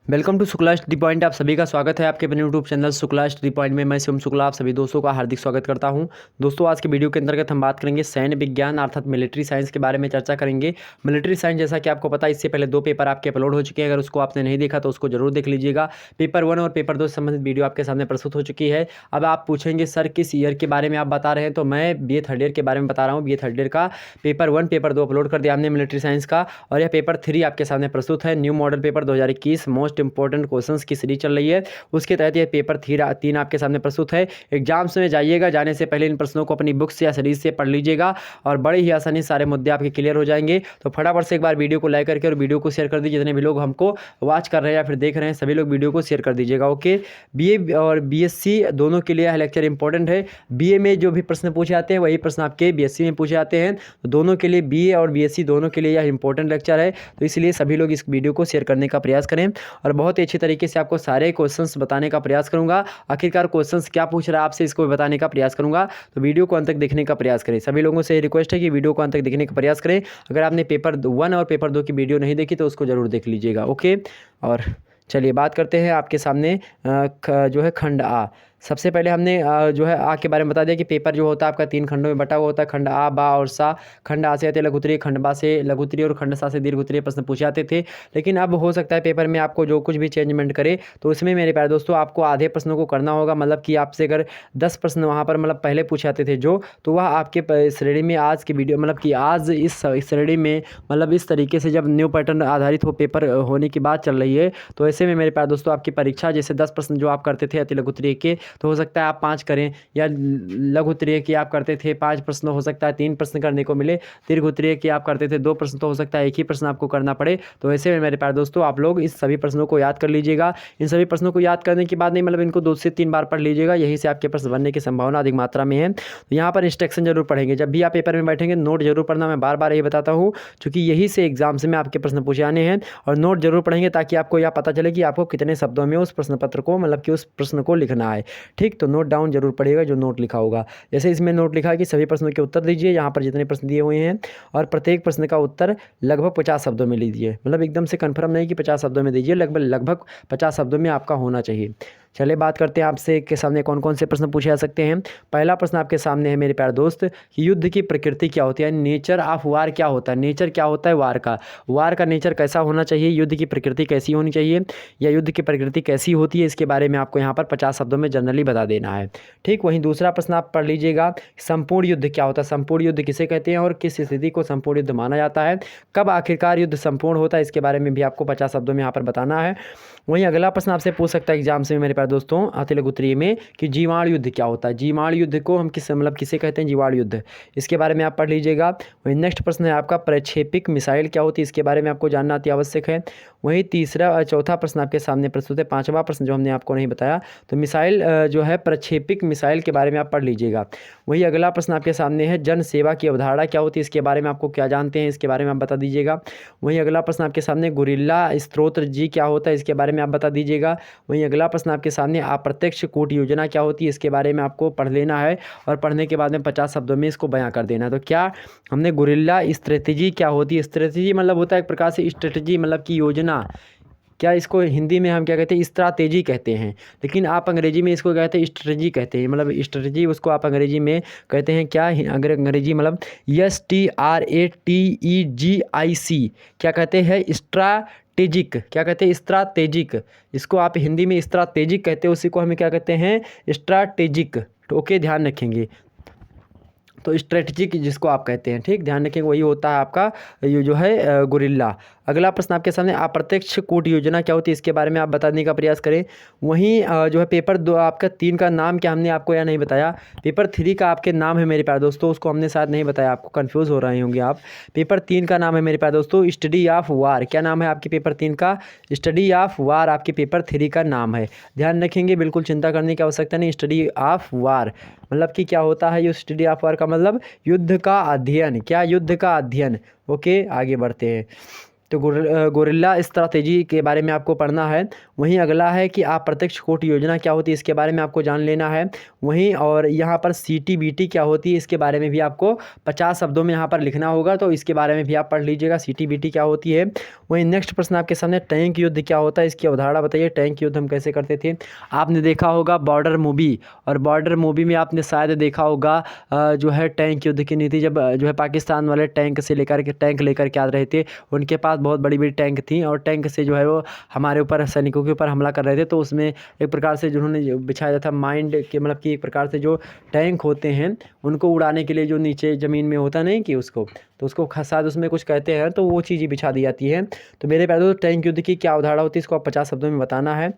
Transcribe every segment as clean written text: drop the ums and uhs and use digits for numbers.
Welcome to Shukla study point. आप सभी का स्वागत है आपके अपने YouTube channel Shukla study point में। मैं शिवम शुक्ला आप सभी दोस्तों का हार्दिक स्वागत करता हूं। दोस्तों आज के वीडियो के अंतर्गत हम बात करेंगे सैन्य विज्ञान अर्थात मिलिट्री साइंस के बारे में चर्चा करेंगे। मिलिट्री साइंस जैसा कि आपको पता है, इससे पहले 2 पेपर आपके अपलोड हो चुके हैं। अगर उसको आपने नहीं देखा तो उसको जरूर देख लीजिएगा। पेपर 1 और पेपर 2 से संबंधित वीडियो आपके सामने प्रस्तुत हो चुकी है। अब आप पूछेंगे सर किस ईयर के बारे में आप बता रहे हैं, तो मैं BA थर्ड ईयर के बारे में बता रहा हूँ। BA थर्ड ईयर का पेपर 1 पेपर 2 अपलोड कर दिया हमने मिलिट्री साइंस का, और यह पेपर 3 आपके सामने प्रस्तुत है। New model paper 2021 most important question की सीरीज चल रही है, उसके तहत ये पेपर 3 आपके सामने प्रस्तुत है। एग्जाम्स में जाइएगा, जाने से पहले इन प्रश्नों को अपनी बुक से या सीरीज से पढ़ लीजिएगा और बड़े ही आसानी सारे मुद्दे आपके क्लियर हो जाएंगे। तो फटाफट से एक बार वीडियो को लाइक करके और वीडियो को शेयर कर दीजिए। जितने भी लोग हमको वॉच कर रहे हैं या फिर देख रहे हैं, सभी लोग वीडियो को शेयर कर दीजिएगा। ओके, BA और BSc दोनों के लिए यह लेक्चर इंपॉर्टेंट है। BA में जो भी प्रश्न पूछे जाते हैं वही प्रश्न आपके BSc में पूछे जाते हैं, तो दोनों के लिए BA और BSc दोनों के लिए यह इंपॉर्टेंट लेक्चर है। तो इसलिए सभी लोग इस वीडियो को शेयर करने का प्रयास करें और बहुत ही अच्छे तरीके से आपको सारे क्वेश्चंस बताने का प्रयास करूंगा। आखिरकार क्वेश्चंस क्या पूछ रहा है आपसे, इसको बताने का प्रयास करूंगा। तो वीडियो को अंत तक देखने का प्रयास करें। सभी लोगों से रिक्वेस्ट है कि वीडियो को अंत तक देखने का प्रयास करें। अगर आपने पेपर 1 और पेपर 2 की वीडियो नहीं देखी तो उसको जरूर देख लीजिएगा। ओके, और चलिए बात करते हैं आपके सामने जो है खंड आ। सबसे पहले हमने जो है आ के बारे में बता दिया कि पेपर जो होता है आपका 3 खंडों में बटा हुआ होता है। खंड आ, बा और सा। खंड आ से आते लघु उत्तरीय, खंड बा से लघु उत्तरीय और खंड सा से दीर्घ उत्तरीय प्रश्न पूछे जाते थे। लेकिन अब हो सकता है पेपर में आपको जो कुछ भी चेंजमेंट करे तो उसमें मेरे प्यारे दोस्तों आपको आधे प्रश्नों को करना होगा। मतलब कि आपसे अगर 10 प्रश्न वहाँ पर मतलब पहले पूछे जाते थे जो, तो वह आपके श्रेणी में आज की वीडियो मतलब कि आज इस श्रेणी में मतलब इस तरीके से जब न्यू पैटर्न आधारित हो पेपर होने की बात चल रही है, तो ऐसे में मेरे प्यारे दोस्तों आपकी परीक्षा जैसे 10 प्रश्न जो आप करते थे अति लघु उत्तरीय के, तो हो सकता है आप 5 करें, या लघु उत्तरीय की आप करते थे 5 प्रश्न, हो सकता है 3 प्रश्न करने को मिले। दीर्घ उत्तरीय की आप करते थे 2 प्रश्न, तो हो सकता है 1 ही प्रश्न आपको करना पड़े। तो ऐसे में मेरे प्यारे दोस्तों आप लोग इस सभी प्रश्नों को याद कर लीजिएगा। इन सभी प्रश्नों को याद करने के बाद नहीं मतलब इनको 2 से 3 बार पढ़ लीजिएगा, यहीं से आपके प्रश्न बनने की संभावना अधिक मात्रा में है। तो यहाँ पर इंस्ट्रक्शन जरूर पढ़ेंगे। जब भी आप पेपर में बैठेंगे नोट जरूर पढ़ना, मैं बार बार यही बताता हूँ, क्योंकि यही से एग्जाम्स में आपके प्रश्न पूछे आने हैं। और नोट जरूर पढ़ेंगे ताकि आपको यह पता चले कि आपको कितने शब्दों में उस प्रश्न पत्र को मतलब कि उस प्रश्न को लिखना है। ठीक, तो नोट डाउन जरूर पढ़िएगा जो नोट लिखा होगा। जैसे इसमें नोट लिखा है कि सभी प्रश्नों के उत्तर दीजिए, यहाँ पर जितने प्रश्न दिए हुए हैं, और प्रत्येक प्रश्न का उत्तर लगभग 50 शब्दों में लीजिए। मतलब एकदम से कंफर्म नहीं कि 50 शब्दों में दीजिए, लगभग 50 शब्दों में आपका होना चाहिए। चलिए बात करते हैं आपसे के सामने कौन कौन से प्रश्न पूछे जा सकते हैं। पहला प्रश्न आपके सामने है मेरे प्यारे दोस्त कि युद्ध की प्रकृति क्या होती है, नेचर ऑफ वार क्या होता है। नेचर क्या होता है वार का नेचर कैसा होना चाहिए, युद्ध की प्रकृति कैसी होनी चाहिए, या युद्ध की प्रकृति कैसी होती है, इसके बारे में आपको यहाँ पर 50 शब्दों में जनरली बता देना है। ठीक, वहीं दूसरा प्रश्न आप पढ़ लीजिएगा, संपूर्ण युद्ध क्या होता है, संपूर्ण युद्ध किसे कहते हैं और किस स्थिति को संपूर्ण युद्ध माना जाता है, कब आखिरकार युद्ध संपूर्ण होता है, इसके बारे में भी आपको 50 शब्दों में यहाँ पर बताना है। वहीं अगला प्रश्न आपसे पूछ सकता है एग्जाम से मेरे प्यारे दोस्तों अति लघु उत्तरीय में कि जीवाणु युद्ध क्या होता है। जीवाणु युद्ध को हम किसे कहते हैं, जीवाणु युद्ध, इसके बारे में आप पढ़ लीजिएगा। वहीं नेक्स्ट प्रश्न है आपका प्रक्षेपिक मिसाइल क्या होती है, इसके बारे में आपको जानना अति आवश्यक है। वहीं तीसरा और चौथा प्रश्न आपके सामने प्रस्तुत है। पांचवा प्रश्न जो हमने आपको नहीं बताया, तो मिसाइल जो है प्रक्षेपिक मिसाइल के बारे में आप पढ़ लीजिएगा। वही अगला प्रश्न आपके सामने है जन सेवा की अवधारणा क्या होती है, इसके बारे में आपको क्या जानते हैं, इसके बारे में आप बता दीजिएगा। वहीं अगला प्रश्न आपके सामने गुरिल्ला स्त्रोत्र जी क्या होता है, इसके बारे में आप बता दीजिएगा। वहीं अगला प्रश्न आपके सामने अप्रत्यक्ष कूट योजना क्या होती है, इसके बारे में आपको पढ़ लेना है, और पढ़ने के बाद में 50 शब्दों में इसको बयां कर देना है। तो क्या हमने गुरिल्ला स्ट्रेटेजी क्या होती है, स्ट्रेटेजी मतलब होता है एक प्रकार से स्ट्रेटेजी मतलब कि योजना। क्या इसको हिंदी में हम क्या कहते हैं, स्ट्रैटेजी कहते हैं, लेकिन आप अंग्रेजी में इसको कहते हैं स्ट्रेटजी कहते हैं। मतलब स्ट्रेटजी उसको आप अंग्रेजी में कहते हैं क्या, अगर अंग्रेजी मतलब STRATEGIC क्या कहते हैं, स्ट्रैटेजिक, क्या कहते हैं स्ट्रैटेजिक। इसको आप हिंदी में स्ट्रैटेजिक कहते हैं, उसी को हम क्या कहते हैं स्ट्रैटेजिक। तो ओके, ध्यान रखेंगे। तो स्ट्रेटजिक जिसको आप कहते हैं, ठीक, ध्यान रखेंगे, वही होता है आपका ये जो है गुरिल्ला। अगला प्रश्न आपके सामने अप्रत्यक्ष कूट योजना क्या होती है, इसके बारे में आप बताने का प्रयास करें। वहीं जो है पेपर 2 आपका 3 का नाम क्या, हमने आपको यह नहीं बताया। पेपर 3 का आपके नाम है मेरे प्यारे दोस्तों, उसको हमने शायद नहीं बताया, आपको कंफ्यूज हो रहे होंगे आप। पेपर 3 का नाम है मेरे प्यारे दोस्तों स्टडी ऑफ वार। क्या नाम है आपके पेपर 3 का, स्टडी ऑफ वार आपके पेपर 3 का नाम है। ध्यान रखेंगे, बिल्कुल चिंता करने की आवश्यकता नहीं। स्टडी ऑफ वार मतलब कि क्या होता है, ये स्टडी ऑफ वार का मतलब युद्ध का अध्ययन। क्या, युद्ध का अध्ययन। ओके, आगे बढ़ते हैं। तो गोरिल्ला स्ट्रैटेजी के बारे में आपको पढ़ना है। वहीं अगला है कि अप्रत्यक्ष कूट योजना क्या होती है, इसके बारे में आपको जान लेना है। वहीं और यहाँ पर CTBT क्या होती है, इसके बारे में भी आपको 50 शब्दों में यहाँ पर लिखना होगा, तो इसके बारे में भी आप पढ़ लीजिएगा CTBT क्या होती है। वहीं नेक्स्ट प्रश्न आपके सामने टैंक युद्ध क्या होता है, इसकी अवधारणा बताइए। टैंक युद्ध हम कैसे करते थे। आपने देखा होगा बॉर्डर मूवी, और बॉर्डर मूवी में आपने शायद देखा होगा जो है टैंक युद्ध की नीति, जब जो है पाकिस्तान वाले टैंक लेकर के आ रहे थे, उनके पास बहुत बड़ी बड़ी टैंक थी, और टैंक से जो है वो हमारे ऊपर सैनिकों के ऊपर हमला कर रहे थे। तो उसमें एक प्रकार से जिन्होंने बिछाया था माइंड के, मतलब कि एक प्रकार से जो टैंक होते हैं उनको उड़ाने के लिए जो नीचे ज़मीन में होता नहीं कि उसको, तो उसको शायद उसमें कुछ कहते हैं, तो वो चीज़ ही बिछा दी जाती है। तो मेरे प्यारे दोस्तों टैंक युद्ध की क्या अवधारणा होती है, इसको आप 50 शब्दों में बताना है।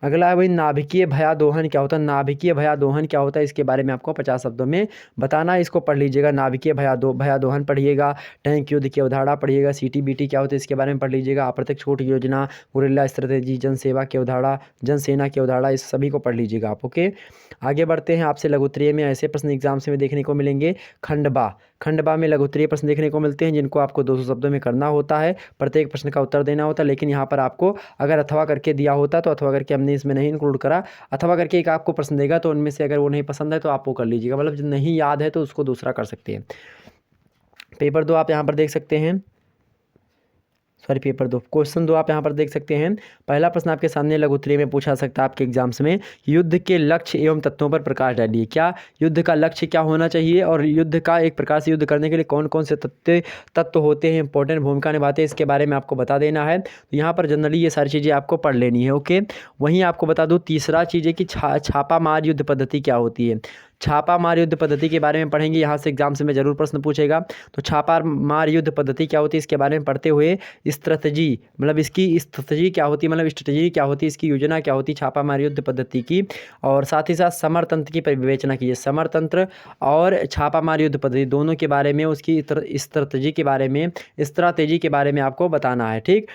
अगला है भाई नाभिकीय भयादोहन क्या होता है। नाभिकीय भयादोहन क्या होता है, इसके बारे में आपको 50 शब्दों में बताना है, इसको पढ़ लीजिएगा। नाभिकीय भयादोहन पढ़िएगा, टैंक युद्ध की अवधारणा पढ़िएगा, CTBT क्या होता है इसके बारे में पढ़ लीजिएगा, अप्रत्यक्ष कूट योजना, गोरिल्ला स्ट्रैटेजी, जनसेवा की अवधारणा, जनसेना की अवधारणा, इस सभी को पढ़ लीजिएगा आप। ओके, आगे बढ़ते हैं। आपसे लघु उत्तरीय में ऐसे प्रश्न एग्जाम्स में देखने को मिलेंगे। खंडबा में लघु उत्तरीय प्रश्न देखने को मिलते हैं, जिनको आपको 200 शब्दों में करना होता है, प्रत्येक प्रश्न का उत्तर देना होता है। लेकिन यहाँ पर आपको अगर अथवा करके दिया होता तो अथवा करके हमने इसमें नहीं इंक्लूड करा। अथवा करके एक आपको प्रश्न देगा, तो उनमें से अगर वो नहीं पसंद है तो आप वो कर लीजिएगा, मतलब जो नहीं याद है तो उसको दूसरा कर सकते हैं। पेपर 2 आप यहाँ पर देख सकते हैं, पेपर 2 क्वेश्चन 2 आप यहाँ पर देख सकते हैं। पहला प्रश्न आपके सामने लघु उत्तरीय में पूछा सकता है आपके एग्जाम्स में, युद्ध के लक्ष्य एवं तत्वों पर प्रकाश डालिए। क्या युद्ध का लक्ष्य क्या होना चाहिए, और युद्ध का एक प्रकार से युद्ध करने के लिए कौन कौन से तत्व होते हैं, इंपॉर्टेंट भूमिका निभाते हैं, इसके बारे में आपको बता देना है। तो यहाँ पर जनरली ये सारी चीज़ें आपको पढ़ लेनी है। ओके, वहीं आपको बता दूँ तीसरा चीज़ है कि छापा मार युद्ध पद्धति क्या होती है। छापा मार युद्ध पद्धति के बारे में पढ़ेंगे, यहाँ से एग्जाम से में जरूर प्रश्न पूछेगा। तो छापा मार युद्ध पद्धति क्या होती है, इसके बारे में पढ़ते हुए स्ट्रैटेजी, मतलब इसकी स्ट्रैटेजी क्या होती है, मतलब स्ट्रैटेजी क्या होती है, इसकी योजना क्या होती है छापा मार युद्ध पद्धति की, और साथ ही साथ समरतंत्र की विवेचना कीजिए। समरतंत्र और छापा मार युद्ध पद्धति दोनों के बारे में, उसकी स्ट्रैटेजी के बारे में, स्ट्रैटेजी के बारे में आपको बताना है। ठीक,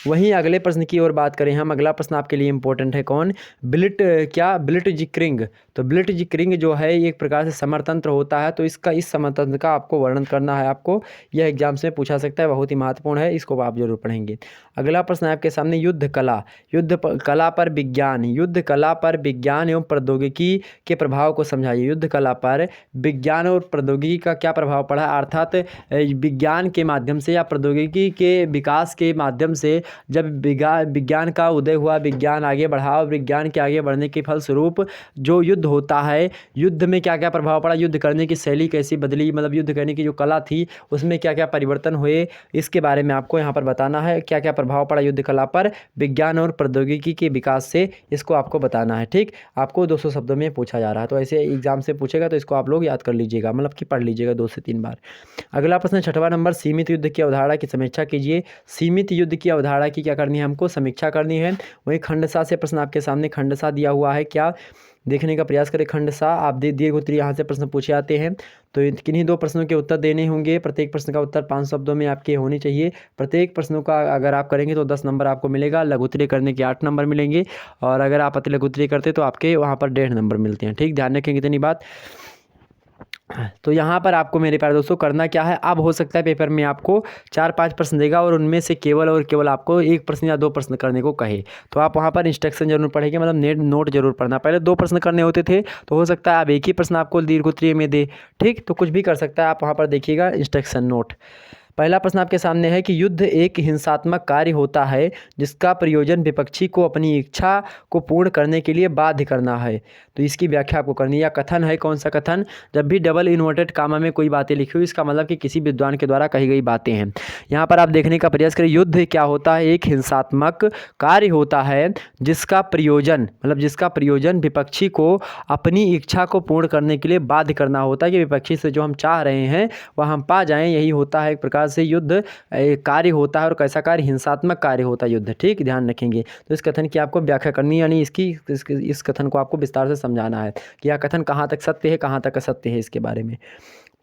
वहीं अगले प्रश्न की ओर बात करें हम, अगला प्रश्न आपके लिए इंपॉर्टेंट है, कौन ब्लिट्ज़क्रिग। तो ब्लिट्ज़क्रिग जो है एक प्रकार से समरतंत्र होता है, तो इसका इस समरतंत्र का आपको वर्णन करना है। आपको यह एग्जाम से पूछा सकता है, बहुत ही महत्वपूर्ण है, इसको आप जरूर पढ़ेंगे। अगला प्रश्न आपके सामने युद्ध कला पर विज्ञान एवं प्रौद्योगिकी के प्रभाव को समझाइए। युद्ध कला पर विज्ञान और प्रौद्योगिकी का क्या प्रभाव पड़ा, अर्थात विज्ञान के माध्यम से या प्रौद्योगिकी के विकास के माध्यम से जब विज्ञान का उदय हुआ, विज्ञान आगे बढ़ा, और विज्ञान के आगे बढ़ने के फलस्वरूप जो युद्ध होता है, युद्ध में क्या क्या प्रभाव पड़ा, युद्ध करने की शैली कैसी बदली, मतलब युद्ध करने की जो कला थी उसमें क्या क्या परिवर्तन हुए, इसके बारे में आपको यहाँ पर बताना है। क्या क्या प्रभाव पड़ा युद्ध कला पर विज्ञान और प्रौद्योगिकी के विकास से, इसको आपको बताना है। ठीक, आपको 200 शब्दों में पूछा जा रहा है, तो ऐसे एग्जाम से पूछेगा तो इसको आप लोग याद कर लीजिएगा, मतलब कि पढ़ लीजिएगा 2 से 3 बार। अगला प्रश्न 6वां नंबर, सीमित युद्ध की अवधारणा की समीक्षा कीजिए। सीमित युद्ध की अवधारणा की क्या करनी है, हमको समीक्षा करनी है। वहीं खंडसा से प्रश्न आपके सामने, खंडसा दिया हुआ है, क्या देखने का प्रयास करें। खंडसा आप दीर्घ उत्तरीय यहाँ से प्रश्न पूछे आते हैं, तो किन्हीं 2 प्रश्नों के उत्तर देने होंगे। प्रत्येक प्रश्न का उत्तर 5 शब्दों में आपके होने चाहिए। प्रत्येक प्रश्नों का अगर आप करेंगे तो 10 नंबर आपको मिलेगा, लघु उत्तरीय करने के 8 नंबर मिलेंगे, और अगर आप अति लघु उत्तरीय करते तो आपके वहाँ पर 1.5 नंबर मिलते हैं। ठीक, ध्यान रखेंगे इतनी बात। तो यहाँ पर आपको मेरे प्यारे दोस्तों करना क्या है, अब हो सकता है पेपर में आपको 4-5 प्रश्न देगा और उनमें से केवल और केवल आपको 1 प्रश्न या 2 प्रश्न करने को कहे, तो आप वहाँ पर इंस्ट्रक्शन जरूर पढ़ेंगे, मतलब नोट जरूर पढ़ना। पहले 2 प्रश्न करने होते थे, तो हो सकता है अब 1 ही प्रश्न आपको दीर्घ उत्तरीय में दे। ठीक, तो कुछ भी कर सकता है, आप वहाँ पर देखिएगा इंस्ट्रक्शन नोट। पहला प्रश्न आपके सामने है कि युद्ध एक हिंसात्मक कार्य होता है जिसका प्रयोजन विपक्षी को अपनी इच्छा को पूर्ण करने के लिए बाध्य करना है। तो इसकी व्याख्या आपको करनी है। या कथन है, कौन सा कथन, जब भी डबल इन्वर्टेड कामा में कोई बातें लिखी हुई, इसका मतलब कि किसी विद्वान के द्वारा कही गई बातें हैं। यहाँ पर आप देखने का प्रयास करें, युद्ध क्या होता है, एक हिंसात्मक कार्य होता है जिसका प्रयोजन, मतलब जिसका प्रयोजन विपक्षी को अपनी इच्छा को पूर्ण करने के लिए बाध्य करना होता है, कि विपक्षी से जो हम चाह रहे हैं वह हम पा जाएं, यही होता है एक प्रकार से युद्ध कार्य होता है। और कैसा कार्य, हिंसात्मक कार्य होता है युद्ध। ठीक, ध्यान रखेंगे। तो इस कथन की आपको व्याख्या करनी है, यानी इस कथन को आपको विस्तार से समझाना है कि यह कथन कहाँ तक सत्य है, कहाँ तक असत्य है, इसके बारे में।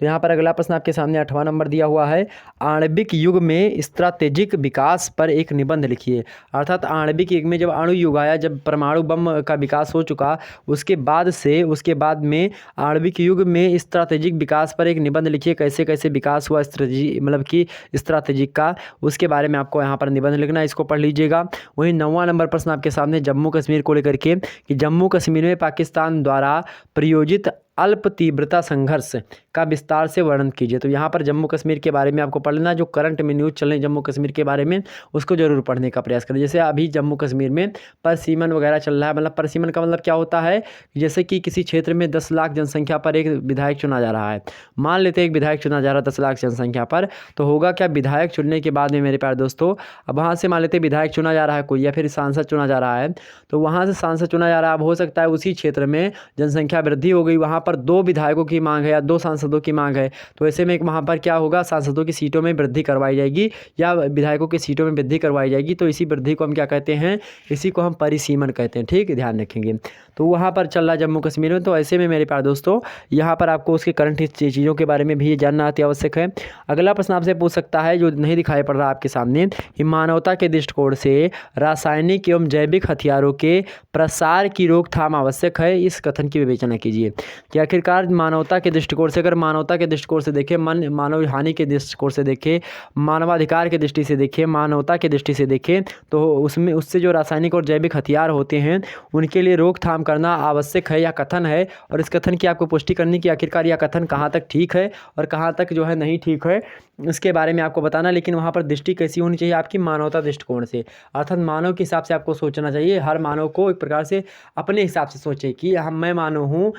तो यहाँ पर अगला प्रश्न आपके सामने 8वां नंबर दिया हुआ है, आणविक युग में स्ट्रैटेजिक विकास पर एक निबंध लिखिए। अर्थात आणविक युग में जब अणु युग आया, जब परमाणु बम का विकास हो चुका, उसके बाद में आणविक युग में स्ट्रैटेजिक विकास पर एक निबंध लिखिए। कैसे कैसे विकास हुआ स्ट्रैटेजी मतलब कि स्ट्रैटेजिक का, उसके बारे में आपको यहाँ पर निबंध लिखना है, इसको पढ़ लीजिएगा। वहीं 9वां नंबर प्रश्न आपके सामने जम्मू कश्मीर को लेकर के, कि जम्मू कश्मीर में पाकिस्तान द्वारा प्रायोजित अल्प तीव्रता संघर्ष का विस्तार से वर्णन कीजिए। तो यहाँ पर जम्मू कश्मीर के बारे में आपको पढ़ लेना, जो करंट में न्यूज़ चल रही जम्मू कश्मीर के बारे में उसको जरूर पढ़ने का प्रयास करें। जैसे अभी जम्मू कश्मीर में परसीमन वगैरह चल रहा है, मतलब परसीमन का मतलब क्या होता है, जैसे कि किसी क्षेत्र में 10 लाख जनसंख्या पर एक विधायक चुना जा रहा है। मान लेते हैं एक विधायक चुना जा रहा है 10 लाख जनसंख्या पर, तो होगा क्या, विधायक चुनने के बाद में मेरे प्यारे दोस्तों, अब वहाँ से मान लेते हैं विधायक चुना जा रहा है कोई, या फिर सांसद चुना जा रहा है, तो वहाँ से सांसद चुना जा रहा है। अब हो सकता है उसी क्षेत्र में जनसंख्या वृद्धि हो गई, वहाँ पर 2 विधायकों की मांग है या 2 सांसदों की मांग है, तो ऐसे में वहाँ पर क्या होगा, सांसदों की सीटों में वृद्धि करवाई जाएगी या विधायकों की सीटों में वृद्धि करवाई जाएगी। तो इसी वृद्धि को हम क्या कहते हैं, इसी को हम परिसीमन कहते हैं। ठीक, ध्यान रखेंगे। तो वहाँ पर चल रहा है जम्मू कश्मीर में, तो ऐसे में मेरे प्यारे दोस्तों यहाँ पर आपको उसके करंट चीज़ों के बारे में भी जानना अति आवश्यक है। अगला प्रश्न आपसे पूछ सकता है, जो नहीं दिखाई पड़ रहा आपके सामने, कि मानवता के दृष्टिकोण से रासायनिक एवं जैविक हथियारों के प्रसार की रोकथाम आवश्यक है, इस कथन की विवेचना कीजिए। कि आखिरकार मानवता के दृष्टिकोण से, अगर मानवता के दृष्टिकोण से देखें, मानव हानि के दृष्टिकोण से देखें, मानवाधिकार की दृष्टि से देखें, मानवता की दृष्टि से देखें, तो उससे जो रासायनिक और जैविक हथियार होते हैं उनके लिए रोकथाम करना आवश्यक है या कथन है। और इस कथन की आपको पुष्टि करनी कि आखिरकार यह कथन कहाँ तक ठीक है और कहाँ तक जो है नहीं ठीक है, इसके बारे में आपको बताना। लेकिन वहाँ पर दृष्टि कैसी होनी चाहिए आपकी, मानवता दृष्टिकोण से, अर्थात मानव के हिसाब से आपको सोचना चाहिए। हर मानव को एक प्रकार से अपने हिसाब से सोचे कि मैं मानव हूँ,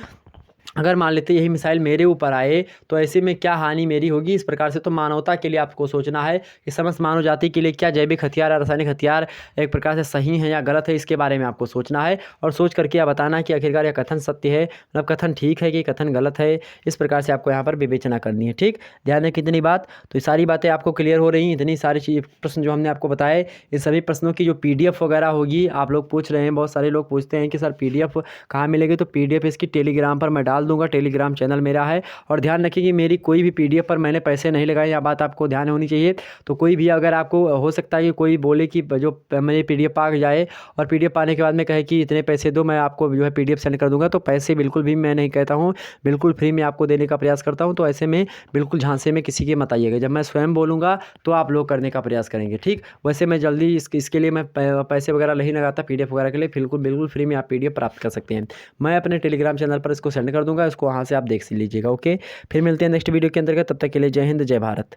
अगर मान लेते यही मिसाइल मेरे ऊपर आए तो ऐसे में क्या हानि मेरी होगी, इस प्रकार से। तो मानवता के लिए आपको सोचना है कि समस्त मानव जाति के लिए क्या जैविक हथियार और रासायनिक हथियार एक प्रकार से सही है या गलत है, इसके बारे में आपको सोचना है और सोच करके आप बताना कि आखिरकार यह कथन सत्य है, मतलब कथन ठीक है कि कथन गलत है। इस प्रकार से आपको यहाँ पर विवेचना करनी है। ठीक, ध्यान रखें कितनी बात, तो ये सारी बातें आपको क्लियर हो रही हैं। इतनी सारी चीज़ प्रश्न जो हमने आपको बताए, इस सभी प्रश्नों की जो PDF वगैरह होगी, आप लोग पूछ रहे हैं, बहुत सारे लोग पूछते हैं कि सर PDF कहाँ मिलेगी, तो PDF इसकी टेलीग्राम पर मैं डाल दूँगा, टेलीग्राम चैनल मेरा है। और ध्यान रखिए कि मेरी कोई भी PDF पर मैंने पैसे नहीं लगाए, यह बात आपको ध्यान होनी चाहिए। तो कोई भी अगर आपको हो सकता है कि कोई बोले कि जो मेरी PDF आ जाए और PDF पाने के बाद में कहे कि इतने पैसे दो, मैं आपको जो है PDF सेंड कर दूंगा, तो पैसे बिल्कुल भी मैं नहीं कहता हूँ, बिल्कुल फ्री में आपको देने का प्रयास करता हूँ। तो ऐसे में बिल्कुल झांसे में किसी के मत आइएगा, जब मैं स्वयं बोलूँगा तो आप लोग करने का प्रयास करेंगे। ठीक, वैसे मैं जल्दी इसके लिए मैं पैसे वगैरह नहीं लगाता PDF वगैरह के लिए, बिल्कुल फ्री में आप PDF प्राप्त कर सकते हैं। मैं अपने टेलीग्राम चैनल पर इसको सेंड कर दूंगा, इसको वहाँ से आप देख लीजिएगा। ओके, फिर मिलते हैं नेक्स्ट वीडियो के अंतर्गत, तब तक के लिए जय हिंद, जय भारत।